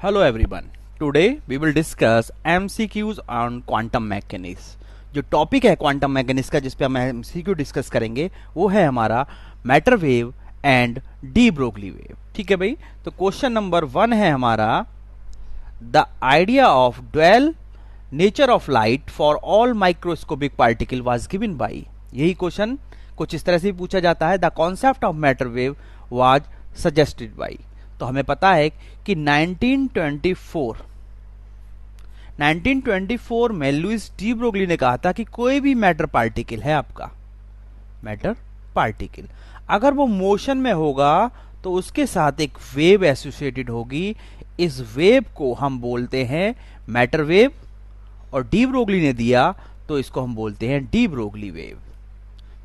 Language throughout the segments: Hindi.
Hello everyone. Today we will discuss MCQs on quantum mechanics. जो टॉपिक है क्वांटम मैकेनिक्स का जिस पे हम MCQ डिस्कस करेंगे वो है हमारा matter wave and de Broglie wave. ठीक है भाई. तो क्वेश्चन नंबर 1 है हमारा the idea of dual nature of light for all microscopic particle was given by. यही क्वेश्चन कुछ इस तरह से भी पूछा जाता है. The concept of matter wave was suggested by. तो हमें पता है कि 1924 में लुइस डी ब्रोगली ने कहा था कि कोई भी मैटर पार्टिकल है आपका मैटर पार्टिकल अगर वो मोशन में होगा तो उसके साथ एक वेव एसोसिएटेड होगी. इस वेव को हम बोलते हैं मैटर वेव और डी ब्रोगली ने दिया तो इसको हम बोलते हैं D Broglie wave,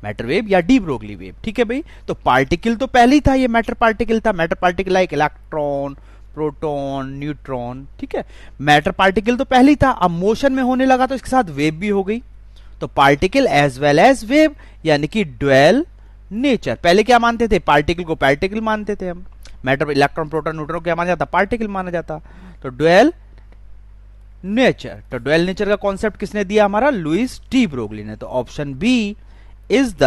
matter wave या डी ब्रोगली वेव. ठीक है भाई. तो पार्टिकल तो पहले ही था, ये मैटर पार्टिकल था. Matter particle like electron, proton, neutron. ठीक है. मैटर पार्टिकल तो पहले ही था, अब मोशन में होने लगा तो इसके साथ वेव भी हो गई. तो particle as well as wave यानी कि ड्वेल नेचर. पहले क्या मानते थे? पार्टिकल को पार्टिकल मानते थे हम. मैटर, इलेक्ट्रॉन, प्रोटॉन, न्यूट्रॉन क्या माना जाता? पार्टिकल माना जाता. तो ड्वेल नेचर. तो ड्वेल नेचर का कॉन्सेप्ट किसने दिया? हमारा लुइस डी ब्रोगली ने. तो option B is the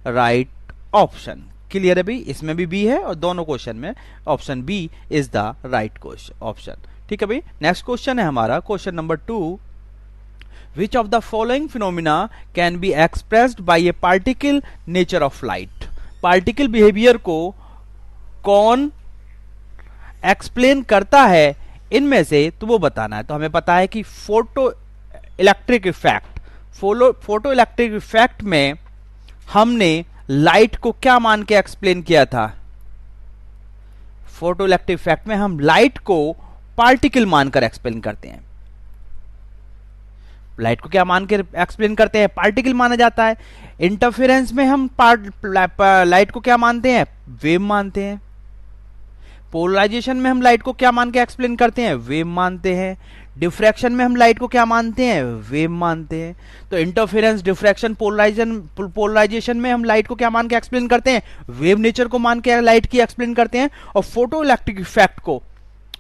right option. Clear है भाई. इसमें भी बी है और दोनों क्वेश्चन में option B is the right option. ठीक है भाई. नेक्स्ट क्वेश्चन है हमारा question number 2. Which of the following phenomena can be expressed by a particle nature of light. Particle behaviour को कौन एक्सप्लेन करता है इनमें से? तो वो बताना है. तो हमें पता है कि photo electric effect, photo electric effect में हमने लाइट को क्या मान के एक्सप्लेन किया था? फोटो इलेक्ट्रिक इफेक्ट में हम लाइट को पार्टिकल मानकर एक्सप्लेन करते हैं. लाइट को क्या मान के एक्सप्लेन करते हैं? पार्टिकल माना जाता है. इंटरफेरेंस में हम लाइट को क्या मानते हैं? वेव मानते हैं. पोलराइजेशन में हम लाइट को क्या मान के एक्सप्लेन करते हैं? वेव मानते हैं. डिफ्रैक्शन में हम लाइट को क्या मानते हैं? वेव मानते हैं. तो इंटरफेरेंस, डिफ्रैक्शन, पोलराइजेशन में हम लाइट को क्या मान के एक्सप्लेन करते हैं? वेव नेचर को मान के लाइट की एक्सप्लेन करते हैं. और फोटो इलेक्ट्रिक इफेक्ट को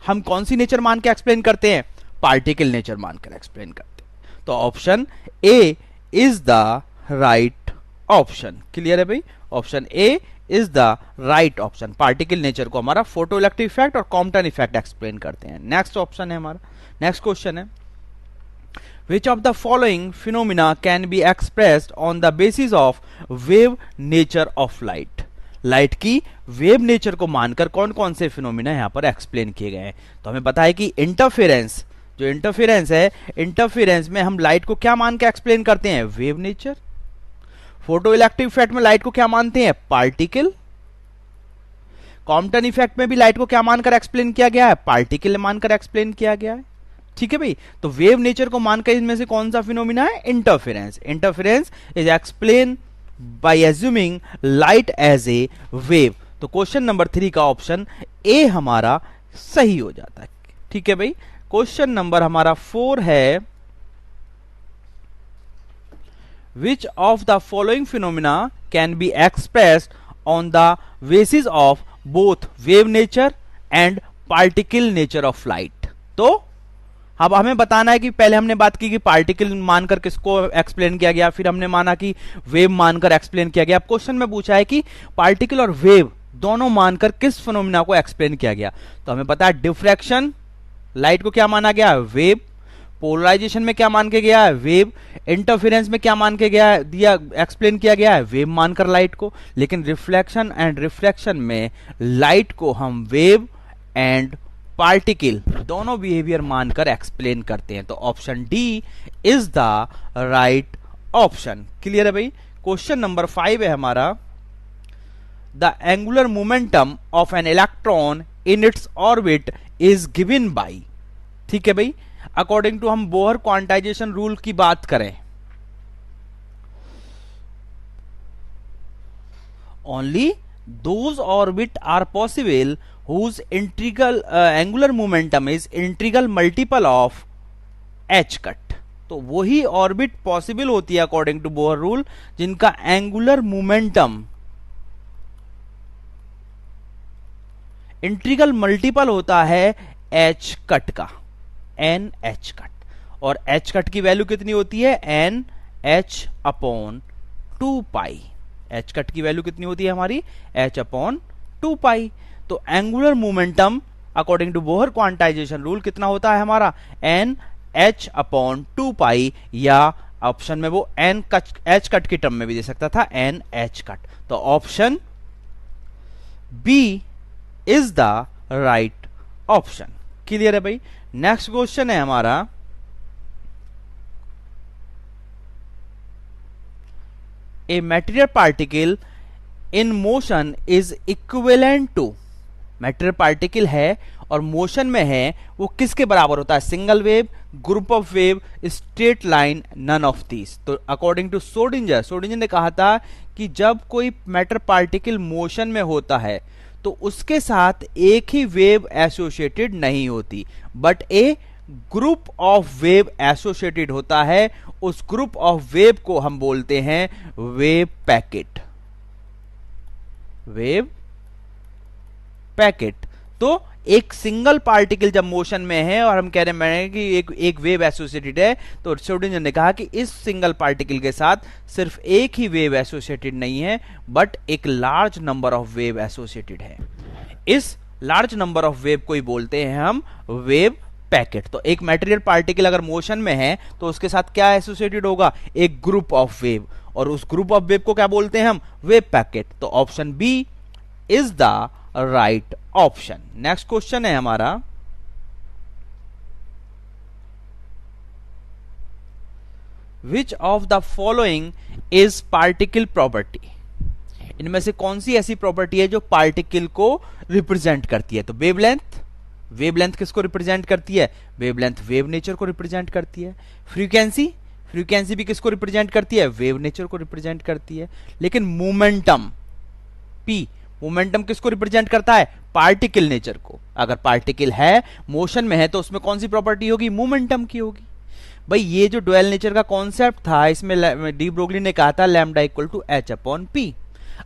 हम कौन सी नेचर मान के एक्सप्लेन करते हैं? पार्टिकल नेचर मानकर एक्सप्लेन करते हैं. तो option A is the right option. Clear है भाई. Option A is the right option. Particle nature को हमारा फोटो इलेक्ट्रिक इफेक्ट और कॉम्पटन इफेक्ट एक्सप्लेन करते हैं. नेक्स्ट ऑप्शन है हमारा. नेक्स्ट क्वेश्चन है which of the following phenomena can be expressed on the basis of wave nature of light. Light की वेव नेचर को मानकर कौन कौन से फिनोमिना यहां पर एक्सप्लेन किए गए हैं? तो हमें पता है कि इंटरफेरेंस, जो इंटरफेरेंस है, इंटरफेरेंस में हम लाइट को क्या मान के एक्सप्लेन करते हैं? Wave nature. Photo electric effect में लाइट को क्या मानते हैं? पार्टिकल. कॉम्पटन इफेक्ट में भी लाइट को क्या मानकर एक्सप्लेन किया गया है? पार्टिकल मानकर एक्सप्लेन किया गया है. ठीक है भाई. तो वेव नेचर को मानकर इनमें से कौन सा फिनोमिना है? Interference. Interference is explain by assuming light as a wave. तो क्वेश्चन नंबर 3 का ऑप्शन ए हमारा सही हो जाता है. ठीक है भाई. क्वेश्चन नंबर हमारा 4 है which of the following phenomena can be expressed on the basis of both wave nature and particle nature of light. तो अब हमें बताना है कि पहले हमने बात की कि पार्टिकल मानकर किसको एक्सप्लेन किया गया, फिर हमने माना कि वेव मानकर एक्सप्लेन किया गया. अब क्वेश्चन में पूछा है कि पार्टिकल और वेव दोनों मानकर किस फिनोमिना को एक्सप्लेन किया गया. तो हमें पता है डिफ्रैक्शन, लाइट को क्या माना गया? वेव. पोलराइजेशन में क्या मान के गया है? वेव. इंटरफेरेंस में क्या मान के गया है, दिया एक्सप्लेन किया गया है? वेव मानकर लाइट को. लेकिन रिफ्लेक्शन एंड रिफ्रैक्शन में लाइट को हम वेव एंड पार्टिकल दोनों बिहेवियर मानकर एक्सप्लेन करते हैं. तो option D is the right option. Clear है भाई. क्वेश्चन नंबर 5 है हमारा the angular momentum of an electron in its orbit is given by. ठीक है भाई. अकॉर्डिंग टू हम बोहर क्वांटाइजेशन रूल की बात करें, only those orbit are possible whose integral angular momentum is integral multiple of h cut. तो वही ऑर्बिट पॉसिबल होती है अकॉर्डिंग टू बोहर रूल जिनका एंगुलर मोमेंटम इंटीग्रल मल्टीपल होता है एच कट का, एन एच कट, और एच कट की वैल्यू कितनी होती है, n h upon 2 pi. H cut की वैल्यू कितनी होती है हमारी, एच अपॉन 2 पाई। तो angular momentum according to Bohr quantization rule कितना होता है हमारा, एन एच अपॉन 2 पाई, या ऑप्शन में वो एन एच कट की टर्म में भी दे सकता था, एन एच कट। तो option B is the right option. Clear है भाई। नेक्स्ट क्वेश्चन है हमारा, a material particle in motion is equivalent to, material particle है और मोशन में है, वो किसके बराबर होता है, single wave, group of wave, straight line, none of these. तो अकॉर्डिंग टू सोडिंजर ने कहा था कि जब कोई मैटर पार्टिकल मोशन में होता है तो उसके साथ एक ही वेव एसोसिएटेड नहीं होती, but A group of wave associated होता है। उस ग्रुप ऑफ वेव को हम बोलते हैं वेव पैकेट, वेव पैकेट। तो एक सिंगल पार्टिकल जब मोशन में है और हम कह रहे हैं कि एक वेव एसोसिएटेड है, तो सोडिंजर ने कहा कि इस सिंगल पार्टिकल के साथ सिर्फ एक ही वेव एसोसिएटेड नहीं है, बट एक large number of wave associated है। इस लार्ज नंबर ऑफ वेव को ही बोलते हैं हम वेव पैकेट। तो एक मटेरियल पार्टिकल अगर मोशन में है तो उसके साथ क्या एसोसिएटेड होगा, एक ग्रुप ऑफ वेव, और उस ग्रुप ऑफ वेव को क्या बोलते हैं हम, वेव पैकेट। तो option B is the right option. Next question है हमारा, which of the following is particle property, इनमें से कौन सी ऐसी प्रॉपर्टी है जो पार्टिकल को रिप्रेजेंट करती है। तो वेवलेंथ, वेवलेंथ किसको रिप्रेजेंट करती है, वेवलेंथ वेव नेचर को रिप्रेजेंट करती है। फ्रीक्वेंसी, फ्रीक्वेंसी भी किसको रिप्रेजेंट करती है, वेव नेचर को रिप्रेजेंट करती है। लेकिन मोमेंटम पी, मोमेंटम किसको रिप्रेजेंट करता है, पार्टिकल नेचर को। अगर पार्टिकल है मोशन में है तो उसमें कौन सी प्रॉपर्टी होगी, मोमेंटम की होगी। भाई ये जो डुअल नेचर का कॉन्सेप्ट था, इसमें डी ब्रोगली ने कहा था lambda equal to H upon p.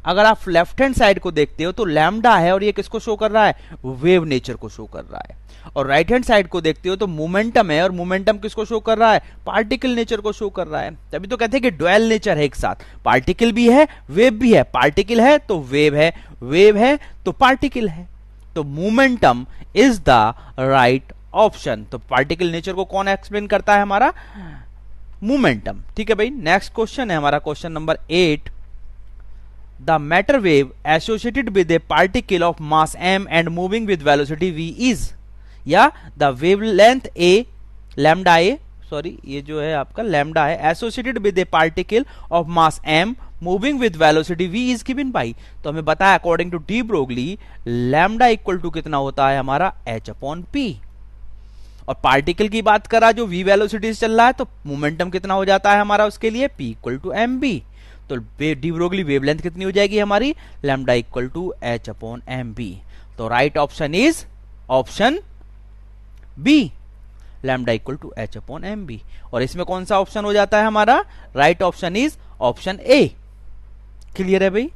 अगर आप लेफ्ट हैंड साइड को देखते हो तो लैम्डा है और ये किसको शो कर रहा है, वेव नेचर को शो कर रहा है। और राइट हैंड साइड को देखते हो तो मोमेंटम है और मोमेंटम किसको शो कर रहा है, पार्टिकल नेचर को शो कर रहा है। तभी तो कहते हैं कि डुअल नेचर है एक साथ, पार्टिकल भी है वेव भी है, पार्टिकल है तो वेव है, वेव है तो पार्टिकल है। तो momentum is the right option. तो पार्टिकल नेचर को कौन एक्सप्लेन करता है, हमारा मोमेंटम। ठीक है भाई। नेक्स्ट क्वेश्चन है हमारा question number 8, the matter wave associated with a particle of mass m and moving with velocity v is, या the wavelength a lambda a, sorry ये जो है आपका lambda है, associated with a particle of mass m moving with velocity v is given by। तो हमें बताया according to de Broglie lambda equal to कितना होता है हमारा h अपॉन p, और पार्टिकल की बात करा जो v वेलोसिटी से चल रहा है तो मोमेंटम कितना हो जाता है हमारा उसके लिए, p equal to M B. तो डी ब्रोगली वेवलेंथ कितनी हो जाएगी हमारी, lambda equal to H upon M B. तो right option is option B, lambda equal to H upon M V. और इसमें कौन सा ऑप्शन हो जाता है हमारा, right option is option A. Clear है भाई।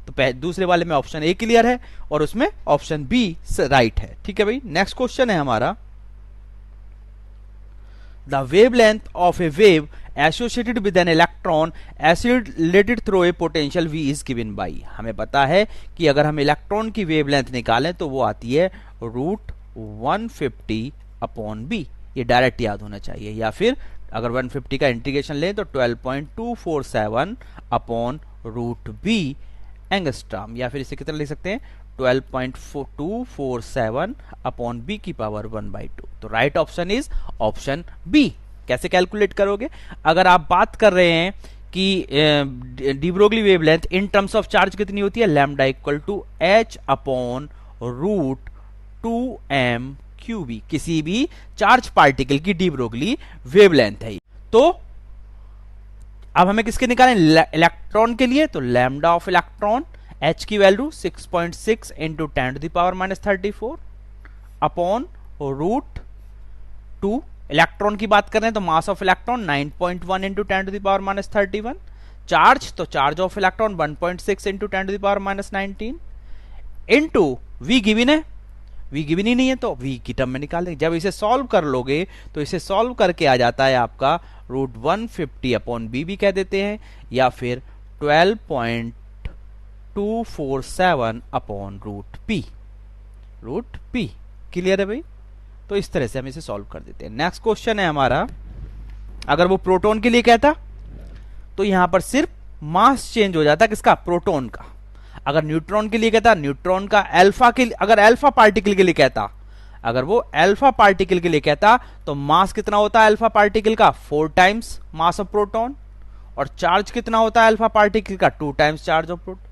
तो दूसरे वाले में ऑप्शन ए क्लियर है और उसमें ऑप्शन बी राइट है। ठीक है भाई। नेक्स्ट क्वेश्चन है हमारा, the wavelength of a wave associated with an electron accelerated through a potential v is given by। हमें पता है कि अगर हम इलेक्ट्रॉन की वेवलेंथ निकालें तो वो आती है √150 अपॉन बी। ये डायरेक्ट याद होना चाहिए, या फिर अगर 150 का इंटीग्रेशन लें तो 12.247 अपॉन √b एंगस्ट्रॉम, या फिर इसे कितना लिख सकते हैं 12.247 अपॉन बी की पावर 1/2। तो right option is option B. कैसे कैलकुलेट करोगे, अगर आप बात कर रहे हैं कि de Broglie wavelength in terms of charge कितनी होती है, lambda equal to H upon √2m q v, किसी भी चार्ज पार्टिकल की डी ब्रोगली वेवलेंथ है। तो अब हमें किसके निकालें, इलेक्ट्रॉन के लिए, तो लैम्डा ऑफ इलेक्ट्रॉन h की वैल्यू 6.6 इंटू 10⁻34 अपॉन √2। इलेक्ट्रॉन की बात कर रहे हैं तो mass of electron 9.1 into 10⁻31। Charge, तो charge of electron 1.6 into 10⁻19 into v given है v गिवन ही नहीं है तो v की टर्म में निकाल देंगे। जब इसे सॉल्व कर लोगे तो इसे सॉल्व करके आ जाता है आपका √150 अपॉन b भी कह देते हैं, या फिर 12.247 अपॉन √p। क्लियर है भाई? तो इस तरह से हम इसे सॉल्व कर देते हैं। नेक्स्ट क्वेश्चन है हमारा, अगर वो प्रोटॉन के लिए कहता तो यहां पर सिर्फ मास चेंज हो जाता, किसका? प्रोटॉन का। अगर न्यूट्रॉन के लिए कहता, न्यूट्रॉन का अल्फा के लिए, अगर अल्फा पार्टिकल के लिए कहता, अगर वो अल्फा पार्टिकल के लिए कहता तो मास कितना होता है अल्फा पार्टिकल का? 4 टाइम्स मास ऑफ प्रोटॉन। और चार्ज कितना होता है अल्फा पार्टिकल का? 2 टाइम्स चार्ज ऑफ प्रोटॉन।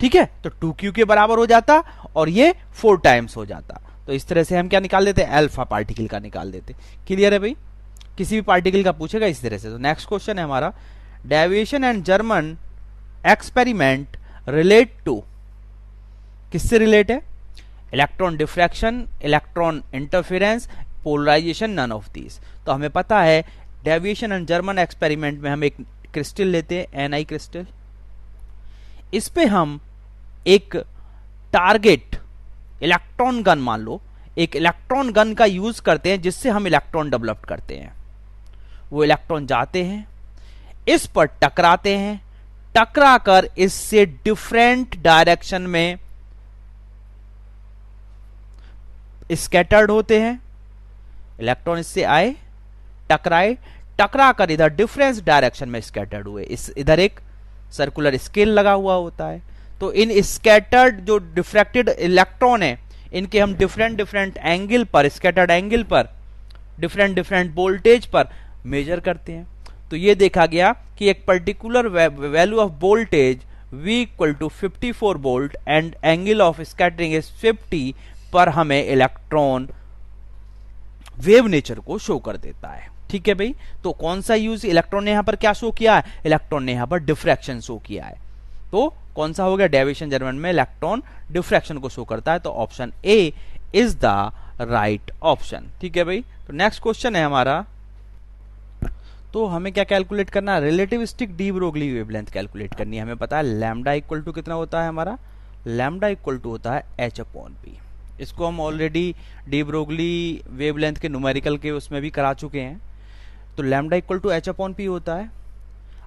ठीक है, तो 2q के बराबर हो जाता और ये 4 टाइम्स हो जाता। तो इस तरह से हम क्या निकाल देते हैं? अल्फा पार्टिकल का निकाल देते। क्लियर है भाई? किसी भी पार्टिकल का पूछेगा इस तरह से। तो नेक्स्ट क्वेश्चन है हमारा, Davisson and German experiment relate to, किससे रिलेट है? Electron diffraction, electron interference, polarization, none of these. तो हमें पता है डेविएशन एंड जर्मन एक्सपेरिमेंट में हम एक क्रिस्टल लेते हैं, Ni क्रिस्टल। इस पे हम एक टारगेट इलेक्ट्रॉन गन, मान लो एक इलेक्ट्रॉन गन का यूज करते हैं जिससे हम इलेक्ट्रॉन डेवलप करते हैं। वो इलेक्ट्रॉन जाते हैं, इस पर टकराते हैं, टकराकर इससे डिफरेंट डायरेक्शन में स्कैटर्ड होते हैं। इलेक्ट्रॉन इससे आए, टकराए, टकराकर इधर डिफरेंस डायरेक्शन में स्कैटर्ड हुए। इस इधर एक सर्कुलर स्केल लगा हुआ होता है। तो इन स्कैटर्ड जो डिफ्रैक्टेड इलेक्ट्रॉन है, इनके हम डिफरेंट एंगल पर, स्कैटर्ड एंगल पर, डिफरेंट वोल्टेज पर मेजर करते हैं। तो ये देखा गया कि एक particular value of voltage V equal to 54 volt and angle of scattering is 50 पर हमें इलेक्ट्रॉन वेव नेचर को शो कर देता है। ठीक है भाई? तो कौन सा यूज, इलेक्ट्रॉन ने यहां पर क्या शो किया है? इलेक्ट्रॉन ने यहां पर डिफ्रैक्शन शो किया है। तो कौन सा हो गया? डेविएशन जर्मन में इलेक्ट्रॉन डिफ्रैक्शन को शो करता है। तो option A is the right option. ठीक है भाई? तो नेक्स्ट क्वेश्चन है हमारा, तो हमें क्या कैलकुलेट करना है? Relativistic D Broglie wavelength calculate करनी है। हमें पता है लैम्डा इक्वल टू कितना होता है हमारा? लैम्डा इक्वल टू होता है h/p। इसको हम ऑलरेडी डी ब्रोगली वेवलेंथ के न्यूमेरिकल के उसमें भी करा चुके हैं। तो लैम्डा इक्वल टू h/p होता है।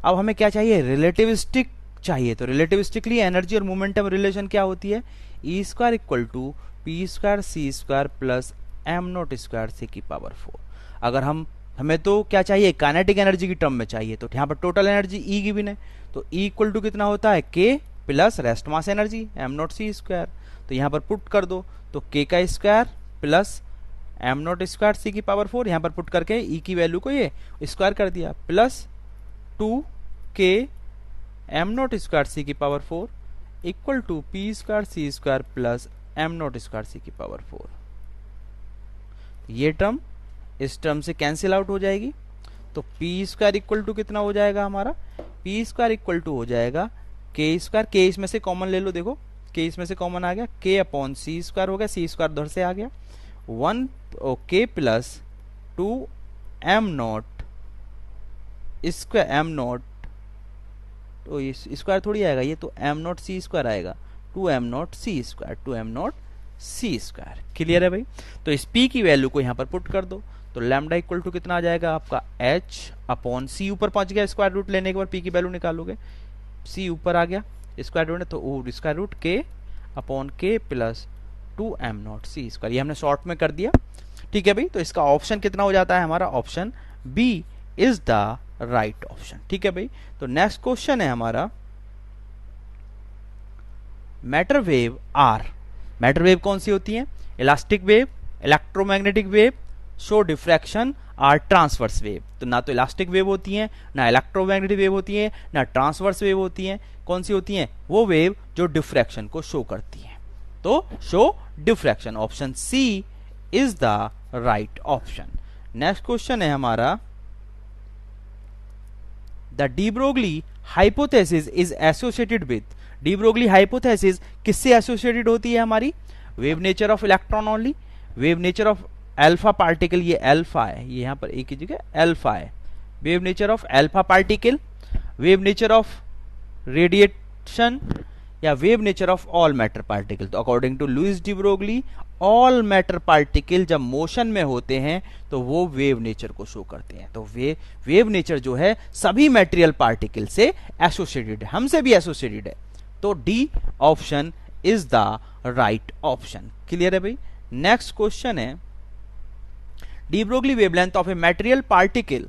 अब हमें क्या चाहिए? रिलेटिविस्टिक चाहिए। तो रिलेटिविस्टिकली एनर्जी और मोमेंटम रिलेशन क्या होती है? E² equal to p² c² plus m0² c⁴। अगर हमें तो क्या चाहिए? काइनेटिक एनर्जी की टर्म में चाहिए। तो यहाँ पर टोटल एनर्जी E गिवन है, तो E इक्वल टू कितना होता है? K plus rest mass energy m0c²। तो यहाँ पर पुट कर दो, तो K का स्क्वायर प्लस m0² c⁴। यहाँ पर पुट करके E की वैल्यू को ये स्क्वायर कर दिया, plus 2K m0² c⁴ equal to p² c² plus m0² c⁴। ये टर्म इस टर्म से कैंसिल आउट हो जाएगी। तो p² इक्वल टू कितना हो जाएगा हमारा? p² इक्वल टू हो जाएगा k²। k इसमें से कॉमन ले लो, देखो k इसमें से कॉमन आ गया, k/c² हो गया, c² उधर से आ गया, 1k प्लस 2m0 m0, तो ये स्क्वायर थोड़ी आएगा, ये तो m0c² आएगा, 2m0c²। क्लियर है भाई? तो इस p की वैल्यू को यहाँ पर पुट कर दो, तो लैम्डा इक्वल टू कितना आ जाएगा आपका? h/c ऊपर पहुंच गया, स्क्वायर रूट लेने के बाद p की वैल्यू निकालोगे, c ऊपर आ गया स्क्वायर रूट, तो square root k/k plus 2m0c²। ये हमने शॉर्ट में कर दिया। ठीक है भाई? तो इसका ऑप्शन कितना हो जाता है हमारा? Option B is the right option. ठीक है भाई? तो नेक्स्ट क्वेश्चन है हमारा, matter wave are. Matter wave कौन सी होती है? Elastic wave, electromagnetic wave, show diffraction और ट्रांसवर्स वेव। तो ना तो इलास्टिक वेव होती है, ना इलेक्ट्रोमैग्नेटिक वेव होती है, ना ट्रांसवर्स वेव होती है। कौन सी होती है? वो वेव जो डिफ्रैक्शन को शो करती है। तो show diffraction, option C is the right option. Next question है हमारा, the de Broglie hypothesis is associated with. De Broglie hypothesis किससे एसोसिएटेड होती है हमारी? Wave nature of electron only, wave nature of alpha particle, ये अल्फा है, ये यहां पर एक ही जगह अल्फा है, wave nature of alpha particle, wave nature of radiation, या wave nature of all matter particle. तो according to Louis de Broglie all matter particle जब मोशन में होते हैं तो वो वेव नेचर को शो करते हैं। तो वेव नेचर जो है सभी मैटेरियल पार्टिकल से एसोसिएटेड है, हमसे भी एसोसिएटेड है। तो D option is the right option. Clear है भाई। नेक्स्ट क्वेश्चन है de Broglie wavelength of a material particle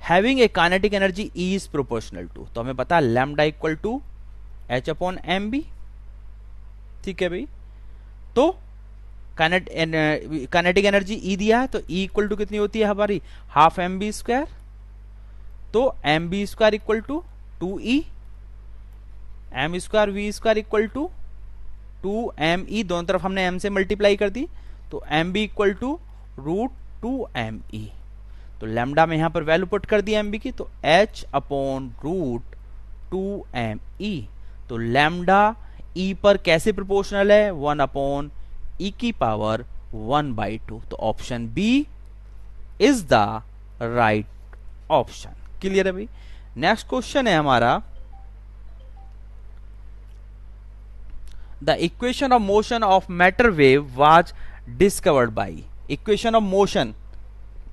having a kinetic energy is proportional to. तो हमें पता है lambda equal to H upon M v. ठीक है भाई। तो काइनेटिक एनर्जी ई दिया है तो ई इक्वल टू कितनी होती है हमारी हाफ एम बी स्क्वायर। तो m v square equal to 2e, m square v square equal to 2me, दोनों तरफ हमने m से मल्टीप्लाई कर दी तो m B equal to √2me। तो लैम्डा में यहां पर वैल्यू पुट कर दी एम बी की तो h अपॉन √2me। तो लैम्डा e पर कैसे प्रोपोर्शनल है 1 अपॉन e की पावर 1/2। तो option B is the right option. Clear है भाई। नेक्स्ट क्वेश्चन है हमारा the equation of motion of matter wave was discovered by. Equation of motion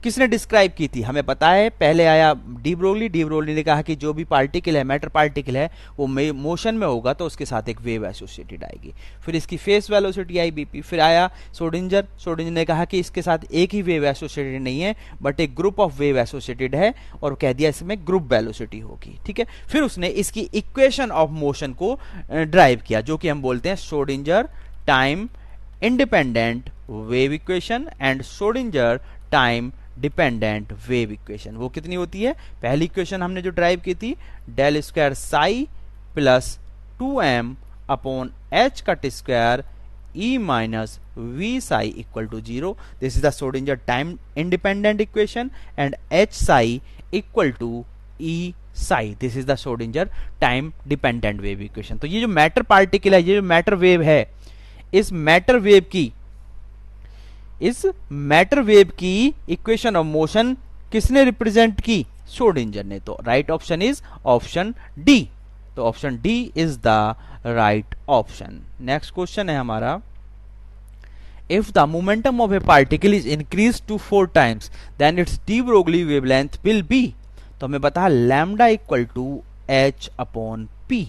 किसने डिस्क्राइब की थी हमें पता है। पहले आया डी ब्रोगली ने कहा कि जो भी पार्टिकल है मैटर पार्टिकल है वो मोशन में होगा तो उसके साथ एक वेव एसोसिएटेड आएगी। फिर इसकी फेस वेलोसिटी आई बीपी। फिर आया सोडिंजर ने कहा कि इसके साथ एक ही वेव एसोसिएटेड नहीं है बट एक ग्रुप ऑफ वेव एसोसिएटेड है और कह दिया इसमें ग्रुप वेलोसिटी होगी। ठीक है। फिर उसने इसकी इक्वेशन ऑफ मोशन को ड्राइव किया जो कि हम बोलते हैं Schrodinger time independent wave equation and Schrodinger time dependent wave equation. वो कितनी होती है पहली इक्वेशन हमने जो ड्राइव की थी del square psi plus 2m upon h cut square e minus v psi equal to 0। This is the Schrodinger time independent equation and h psi equal to e psi. This is the Schrodinger time dependent wave equation. तो ये जो मैटर पार्टिकल है ये जो मैटर वेव है इस मैटर वेव की इक्वेशन ऑफ मोशन किसने रिप्रेजेंट की सोडिंजर ने। तो right option is option D. तो option D is the right option. Next question है हमारा if the momentum of a particle is increase to 4 times then its de Broglie wavelength will be. तो हमें पता है lambda equal to H upon P.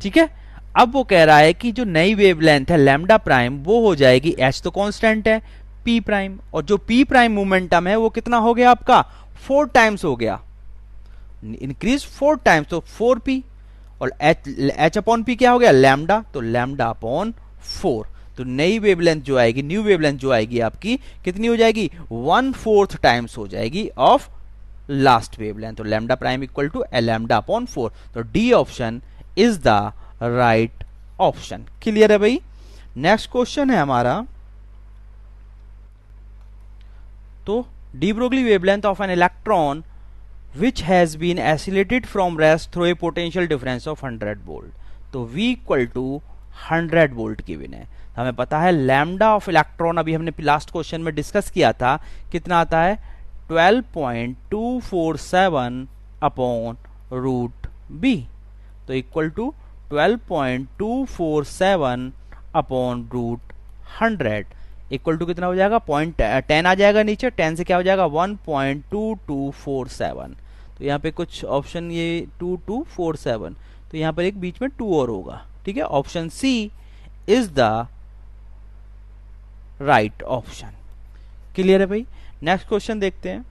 ठीक है। अब वो कह रहा है कि जो नई वेवलेंथ है लैम्डा प्राइम वो हो जाएगी h तो कांस्टेंट है p प्राइम और जो p प्राइम मोमेंटम है वो कितना हो गया आपका 4 टाइम्स हो गया इंक्रीज 4 टाइम्स तो 4p और h अपॉन p क्या हो गया लैम्डा तो लैम्डा अपॉन 4। तो नई वेवलेंथ जो आएगी न्यू वेवलेंथ जो आएगी आपकी कितनी हो जाएगी 1/4 टाइम्स हो जाएगी ऑफ लास्ट वेवलेंथ। तो lambda prime equal to lambda upon 4। तो D option is the right option. Clear है भाई। नेक्स्ट क्वेश्चन है हमारा तो de Broglie wavelength of an electron which has been accelerated from rest through a potential difference of 100 volt. तो V equal to 100 volt given है। हमें पता है लैम्डा ऑफ इलेक्ट्रॉन अभी हमने लास्ट क्वेश्चन में डिस्कस किया था कितना आता है 12.247 अपॉन रूट बी। तो equal to 12.247 upon root 100 equal to कितना हो जाएगा 10 आ जाएगा नीचे 10 से क्या हो जाएगा 1.2247। तो यहाँ पे कुछ ऑप्शन ये 2247 तो यहाँ पर एक बीच में 2 और होगा। ठीक है। Option C is the right option. Clear है भाई। नेक्स्ट क्वेश्चन देखते हैं।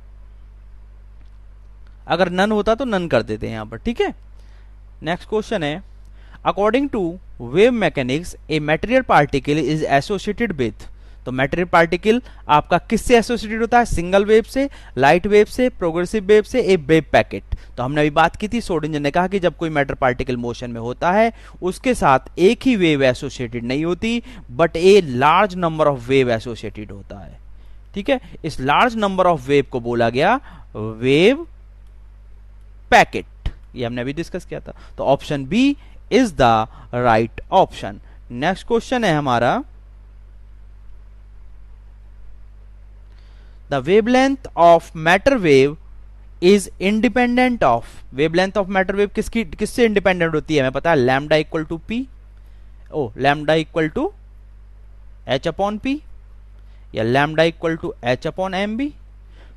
अगर नन होता तो नन कर देते हैं यहाँ पर। ठीक है। नेक्स्ट क्वेश्चन है according to wave mechanics a material particle is associated with. तो मटेरियल पार्टिकल आपका किससे एसोसिएटेड होता है सिंगल वेव से लाइट वेव से प्रोग्रेसिव वेव से ए वेव पैकेट। तो हमने अभी बात की थी सोडिंजर ने कहा कि जब कोई मैटर पार्टिकल मोशन में होता है उसके साथ एक ही वेव एसोसिएटेड नहीं होती but a large number of wave associated होता है। ठीक है। इस लार्ज नंबर ऑफ वेव को बोला गया वेव पैकेट। ये हमने अभी डिस्कस किया था। तो option B is the right option. Next question है हमारा the wavelength of matter wave is independent of, wavelength of matter wave किससे इंडिपेंडेंट होती है हमें पता है, lambda equal to P, lambda equal to H upon P या lambda equal to H upon M B.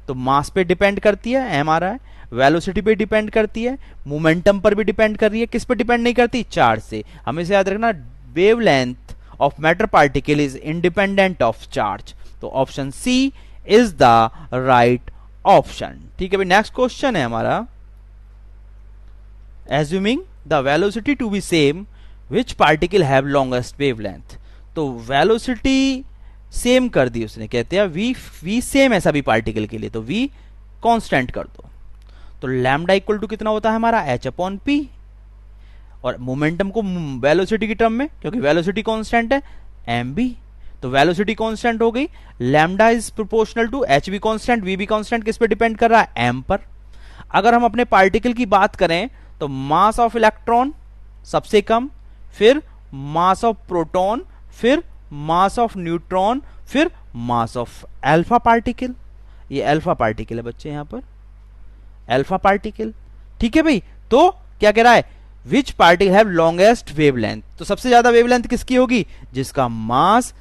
तो मास पे डिपेंड करती है, एम आ रहा है, वेलोसिटी पे डिपेंड करती है, मोमेंटम पर भी डिपेंड कर रही है, किस पे डिपेंड नहीं करती, चार्ज से। हमें इसे याद रखना, wavelength of matter particle is independent of charge. तो option C is the right option. ठीक है भाई, नेक्स्ट क्वेश्चन है हमारा, assuming the velocity to be same which particle have longest wavelength. तो वेलोसिटी सेम कर दी उसने, कहते हैं वी सेम है सभी पार्टिकल के लिए, तो वी कांस्टेंट कर दो। तो लैम्डा इक्वल टू कितना होता है हमारा, एच अपॉन पी, और मोमेंटम को वेलोसिटी की टर्म में, क्योंकि वेलोसिटी कांस्टेंट है, एम बी। तो वेलोसिटी कांस्टेंट हो गई, lambda is proportional to h be constant, v be constant किस पे डिपेंड कर रहा है, एम पर। अगर हम अपने पार्टिकल की बात करें तो मास ऑफ इलेक्ट्रॉन सबसे कम, फिर मास ऑफ प्रोटॉन, फिर मास ऑफ न्यूट्रॉन, फिर मास ऑफ अल्फा पार्टिकल। ये अल्फा पार्टिकल है बच्चे, यहां पर अल्फा पार्टिकल। ठीक है भाई, तो क्या कह रहा है, विच पार्टिकल हैव लॉन्गेस्ट वेवलेंथ। तो सबसे ज्यादा वेवलेंथ किसकी होगी, जिसका मास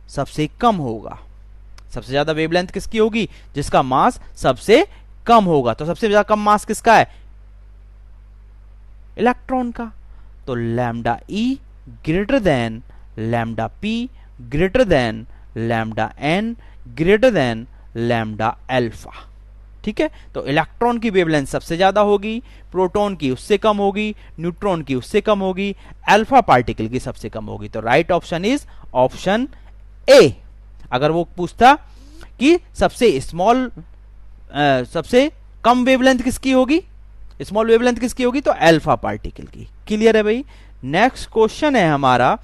सबसे कम होगा। सबसे ज्यादा वेवलेंथ किसकी होगी, जिसका मास सबसे कम होगा। तो सबसे ज्यादा कम मास किसका है, इलेक्ट्रॉन का। तो lambda E greater than lambda P greater than lambda N greater than lambda alpha. ठीक है, तो इलेक्ट्रॉन की वेवलेंथ सबसे ज्यादा होगी, प्रोटॉन की उससे कम होगी, न्यूट्रॉन की उससे कम होगी, अल्फा पार्टिकल की सबसे कम होगी। तो राइट ऑप्शन इज ऑप्शन ए। अगर वो पूछता कि सबसे स्मॉल सबसे कम वेवलेंथ किसकी होगी, स्मॉल वेवलेंथ किसकी होगी, तो अल्फा पार्टिकल की। क्लियर है भाई। नेक्स्ट क्वेश्चन है हमारा,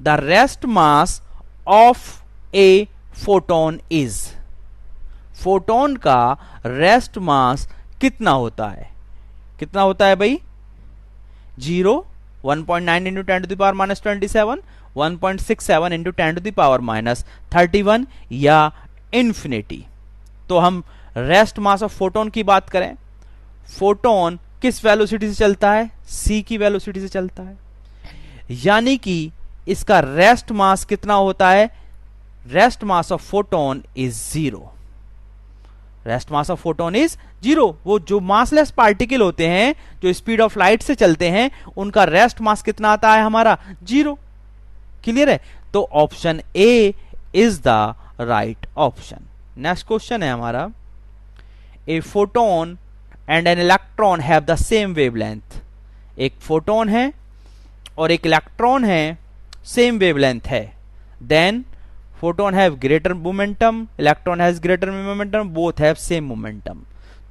the rest mass of a photon is. Photon का रेस्ट मास कितना होता है, कितना होता है भाई, 0, 1.9 into 10 to the power minus 27, 1.67 into 10 to the power minus 31 या इन्फिनिटी। तो हम रेस्ट मास ऑफ फोटोन की बात करें, फोटोन किस वेलोसिटी से चलता है, c की वेलोसिटी से चलता है, यानी कि इसका रेस्ट मास कितना होता है, rest mass of photon is 0। Rest mass of photon is 0। वो जो मासलेस पार्टिकल होते हैं जो स्पीड ऑफ लाइट से चलते हैं, उनका रेस्ट मास कितना आता है हमारा, 0। क्लियर है, तो option A is the right option. Next question है हमारा, a photon and an electron have the same wavelength. एक फोटोन है और एक इलेक्ट्रॉन है, सेम वेवलेंथ है, then photon have greater momentum, electron has greater momentum, both have same momentum.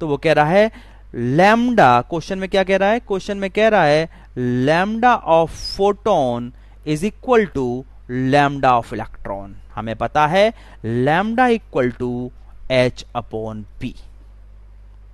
तो वो कह रहा है लैम्डा, क्वेश्चन में क्या कह रहा है, क्वेश्चन में कह रहा है lambda of photon is equal to lambda of electron. हमें पता है lambda equal to H upon P.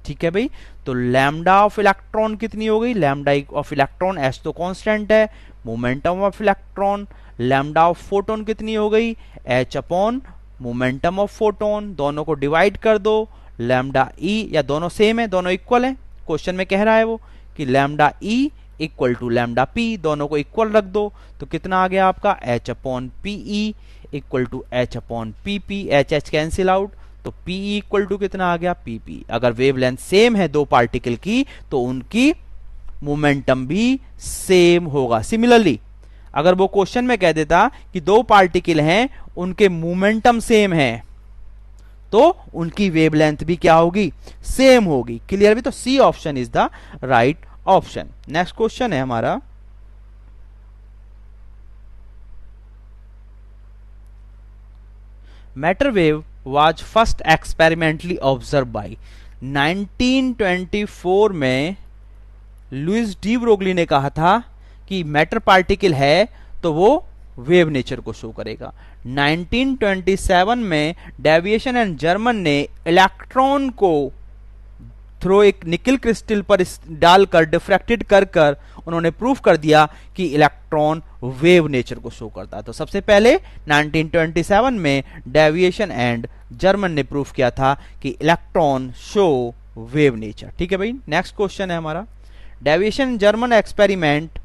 ठीक है भाई, तो लैम्डा ऑफ इलेक्ट्रॉन कितनी हो गई, लैम्डा ऑफ इलेक्ट्रॉन, एच तो कांस्टेंट है, momentum of electron, lambda of photon कितनी हो गई, H upon momentum of photon, दोनों को डिवाइड कर दो, लैम्डा ई, या दोनों सेम है, दोनों इक्वल है, क्वेश्चन में कह रहा है वो कि lambda e equal to lambda p, दोनों को इक्वल रख दो, तो कितना आ गया आपका, h upon p e equal to H upon p p, h h cancel out, तो पी ई इक्वल टू कितना आ गया, पी पी। अगर वेवलेंथ सेम है दो पार्टिकल की तो उनकी मोमेंटम भी सेम होगा। सिमिलरली अगर वो क्वेश्चन में कह देता कि दो पार्टिकल हैं उनके मोमेंटम सेम है तो उनकी वेवलेंथ भी क्या होगी, सेम होगी। क्लियर भी, तो C option is the right option. Next question है हमारा, matter wave was first experimentally observed by 1924 में लुइस डी ब्रोगली ने कहा था कि मैटर पार्टिकल है तो वो वेव नेचर को शो करेगा। 1927 में डेविएशन एंड जर्मन ने इलेक्ट्रॉन को थ्रो एक निकल क्रिस्टल पर डालकर डिफ्रैक्टेड कर कर उन्होंने प्रूफ कर दिया कि इलेक्ट्रॉन वेव नेचर को शो करता है। तो सबसे पहले 1927 में डेविएशन एंड जर्मन ने प्रूफ किया था कि इलेक्ट्रॉन शो वेव नेचर। ठीक है भाई, नेक्स्ट क्वेश्चन है हमारा, Davisson Germer experiment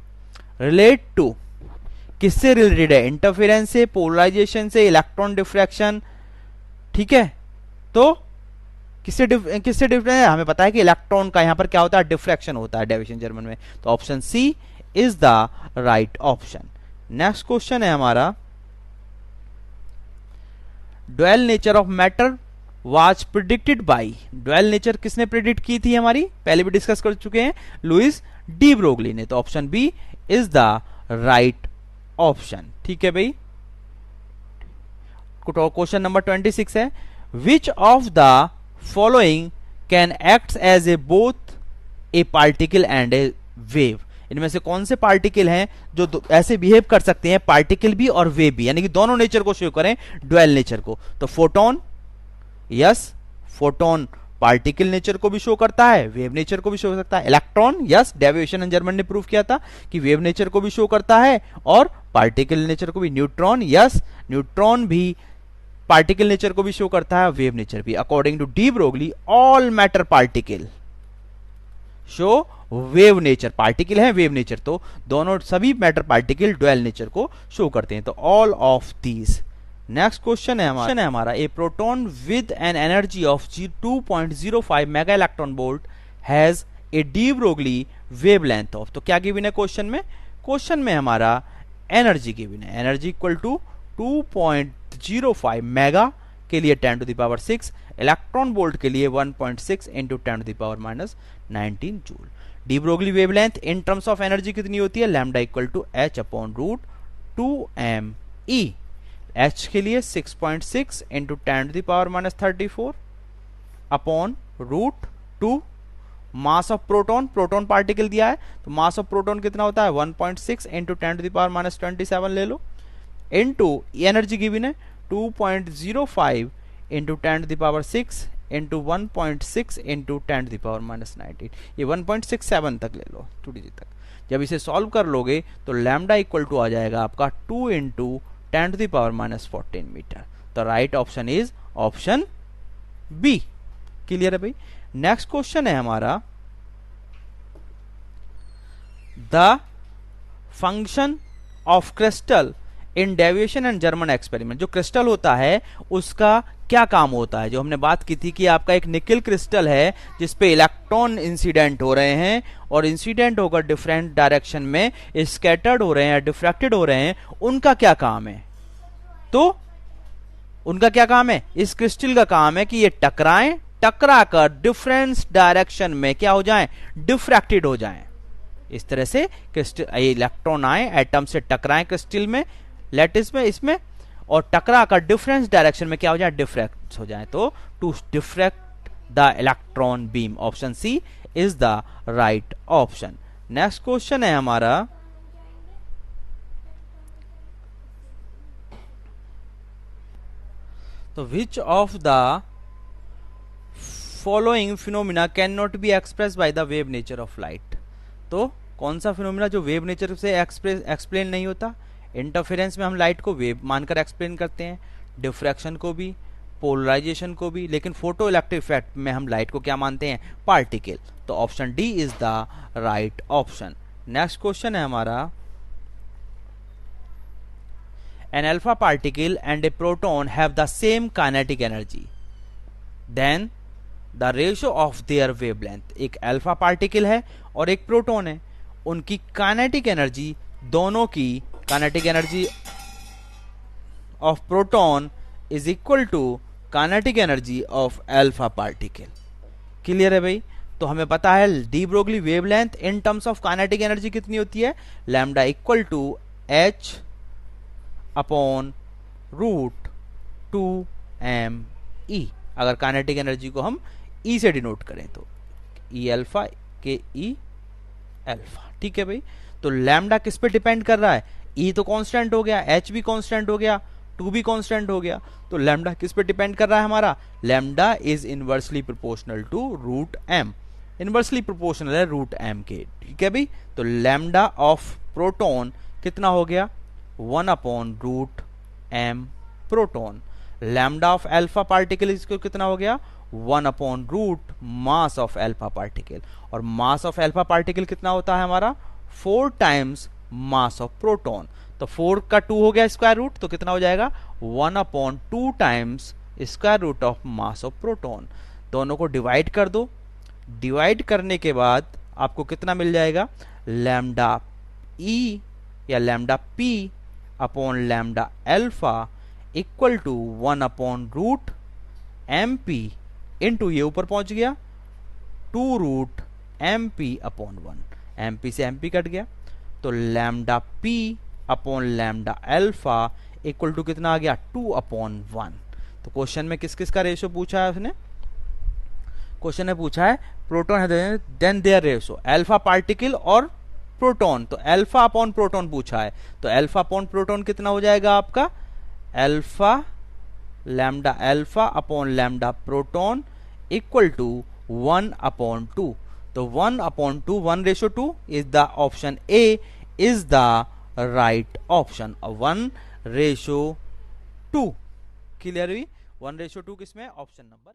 relate to, किससे रिलेटेड है? इंटरफेरेंस से, पोलराइजेशन से, इलेक्ट्रॉन डिफ्रैक्शन। ठीक है, तो किससे डिफरेंस है? हमें पता है कि इलेक्ट्रॉन का यहां पर क्या होता है, डिफ्रैक्शन होता है डेविएशन जर्मन में। तो option C is the right option. Next question है हमारा, dual nature of matter was predicted by, dual nature किसने प्रिडिक्ट की थी हमारी? पहले भी डिस्कस कर चुके हैं, लुइस डी ब्रोगली ने। तो option B is the right option. ठीक है भाई, क्वेश्चन नंबर 26 है, which of the following can act as a both a particle and a wave? इनमें से कौन से पार्टिकल हैं जो ऐसे बिहेव कर सकते हैं, पार्टिकल भी और वेव भी, यानी कि दोनों नेचर को शो करें, ड्वेल नेचर को? तो photon, yes, photon particle nature को भी शो करता है, वेव नेचर को भी शो करता है। Electron, yes, deviation and German ने प्रूव किया था कि वेव नेचर को भी शो करता है और पार्टिकल नेचर को भी। न्यूट्रॉन, यस, न्यूट्रॉन भी पार्टिकल नेचर को भी शो करता है, वेव नेचर भी। According to de Broglie all matter particle show wave nature, particle है वेव नेचर, तो दोनों सभी मैटर पार्टिकल ड्वेल नेचर को शो करते हैं। तो all of these. Next question है हमारा, a proton with an energy of 2.05 mega electron volt has a de Broglie wavelength of. तो क्या गिवन है क्वेश्चन में? क्वेश्चन में हमारा एनर्जी गिवन है, एनर्जी इक्वल टू 2.05 मेगा के लिए 10 to the power 6, electron volt के लिए 1.6 into 10 to the power -19 joule. De Broglie wavelength in terms of energy कितनी होती है? Lambda equal to h upon root 2m e। h के लिए 6.6 into 10 to the power -34 upon root 2। Mass of proton, proton particle दिया है, तो मास ऑफ प्रोटॉन कितना होता है? 1.6 इंटू 10 टू द पावर -27 ले लो, इंटू एनर्जी गिवन है 2.05 into 10 to the power 6 into 1.6 into 10 to the power -19, ये 1.67 तक ले लो, 2 डिजिट तक। जब इसे सॉल्व कर लोगे तो लैम्डा इक्वल टू आ जाएगा आपका 2 into 10 to the power -14 metre. तो right option is option B. Clear है भाई? नेक्स्ट क्वेश्चन है हमारा, the function of crystal in deviation and German experiment. जो क्रिस्टल होता है उसका क्या काम होता है? जो हमने बात की थी कि आपका एक निकल क्रिस्टल है जिसपे इलेक्ट्रॉन इंसिडेंट हो रहे हैं और इंसिडेंट होकर डिफरेंट डायरेक्शन में स्कैटर्ड हो रहे हैं, डिफ्रैक्टेड हो रहे हैं, उनका क्या काम है? तो उनका क्या काम है? इस क्रिस्टल का काम है कि ये टकराएं, टकराकर डिफरेंट डायरेक्शन में क्या हो जाएं? डिफ्रैक्टेड हो जाएं। इस तरह से क्रिस्टल इलेक्ट्रॉन आए, एटम से टकराएं क्रिस्टल में, लैटिस में, इसमें, और टकरा कर डिफरेंस डायरेक्शन में क्या हो जाए? डिफ्रैक्ट हो जाए। तो to diffract the electron beam, option C is the right option. Next question है हमारा, तो which of the following phenomena can not be express by the wave nature of light? तो कौन सा फिनोमिना जो वेव नेचर से एक्सप्लेन नहीं होता? इंटरफेरेंस में हम लाइट को वेव मानकर एक्सप्लेन करते हैं, डिफ्रैक्शन को भी, पोलराइजेशन को भी, लेकिन फोटो इलेक्ट्रिक इफेक्ट में हम लाइट को क्या मानते हैं? पार्टिकल। तो option D is the right option. Next question है हमारा, an alpha particle and a proton have the same kinetic energy, then the ratio of their wavelength. एक अल्फा पार्टिकल है और एक प्रोटॉन है, उनकी काइनेटिक एनर्जी, दोनों की kinetic energy of proton is equal to kinetic energy of alpha particle. Clear है भाई? तो हमें पता है de Broglie wavelength in terms of kinetic energy कितनी होती है? Lambda equal to h upon root 2m e। अगर काइनेटिक एनर्जी को हम E से डिनोट करें तो E अल्फा के E अल्फा। ठीक है भाई? तो लैम्डा किस पे डिपेंड कर रहा है? E तो कांस्टेंट हो गया, H भी कांस्टेंट हो गया, 2 भी कांस्टेंट हो गया, तो लैम्डा किस पे डिपेंड कर रहा है हमारा? Lambda is inversely proportional to root m। Inversely proportional है रूट एम के, ठीक है भाई। तो लैम्डा ऑफ प्रोटॉन कितना हो गया, 1 upon root M proton. Lambda of alpha particle इसको कितना हो गया, 1 upon root mass of alpha particle. और मास ऑफ अल्फा पार्टिकल कितना होता है हमारा, 4 टाइम्स मास ऑफ प्रोटॉन। तो 4 का 2 हो गया स्क्वायर रूट, तो कितना हो जाएगा 1 upon 2 times square root of mass of proton. दोनों को डिवाइड कर दो, डिवाइड करने के बाद आपको कितना मिल जाएगा, लैम्डा ई या lambda P upon lambda alpha equal to 1 upon root M P into, ये ऊपर पहुंच गया 2 root M P upon 1, M P से एम पी कट गया। तो lambda P upon lambda alpha equal to कितना आ गया, 2 अपॉन 1। तो क्वेश्चन में किस किस का रेशियो पूछा है उसने, क्वेश्चन ने पूछा है प्रोटॉन है then their ratio, alpha particle और प्रोटॉन। तो अल्फा अपॉन प्रोटॉन पूछा है, तो अल्फा अपॉन प्रोटॉन कितना हो जाएगा आपका, alpha lambda alpha upon lambda proton equal to 1 upon 2। तो 1 upon 2, 1:2 is the option A is the right option. 1:2 clear हुई, 1:2 किसमें, ऑप्शन नंबर